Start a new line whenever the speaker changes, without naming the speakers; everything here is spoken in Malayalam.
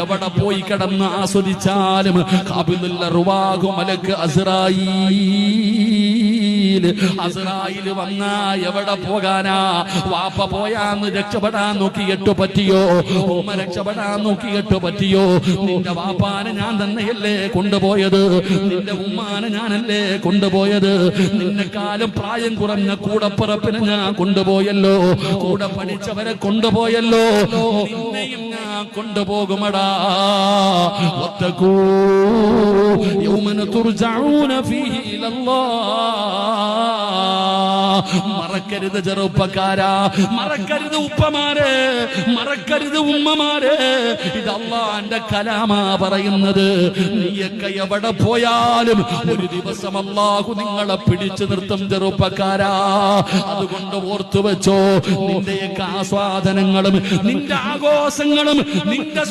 എവിടെ പോയി കിടന്ന് ആസ്വദിച്ചാലും ഖാബിദുൽ അർവാഹ് മലക്ക് അസ്റായീൽ വന്നാ എവിടെ പോകാനാ? വാപ്പ പോയാന്ന് രക്ഷപ്പെടാൻ നോക്കിയിട്ട് പറ്റിയോ? ഉമ്മ രക്ഷപ്പെടാൻ നോക്കിയിട്ട് പറ്റിയോ? നിന്റെ വാപ്പാനെ ഞാൻ തന്നെയല്ലേ കൊണ്ടുപോയത്, നിന്റെ ഉമ്മാനെ ഞാനല്ലേ കൊണ്ടുപോയത്, നിന്നെക്കാളും പ്രായം കുറഞ്ഞ കൂടപ്പിറപ്പിനെ ഞാൻ കൊണ്ടുപോയല്ലോ, കൂടെ പഠിച്ചവരെ കൊണ്ടുപോയല്ലോ, നിന്നെയും ഞാൻ കൊണ്ടുപോകുമടാ. വത്തഖൂ യൗമന തുർജഊന ഫീഹി ഇലല്ലാഹ്. മറക്കരുത് ചെറുപ്പക്കാരാ, മറക്കരുത് ഉപ്പമാരെ, മറക്കരുത് ഉമ്മമാരെ. ഇത് അല്ലാഹുവിന്റെ കലാമാ പറയുന്നത്. നീയൊക്കെ എവിടെ പോയാലും ഒരു ദിവസം അല്ലാഹു നിങ്ങളെ പിടിച്ചു നിർത്തും ചെറുപ്പക്കാരാ. അതുകൊണ്ട് ഓർത്തു വെച്ചോ, നിന്റെയൊക്കെ ആസ്വാദനങ്ങളും നിന്റെ ആഘോഷങ്ങളും നിന്റെ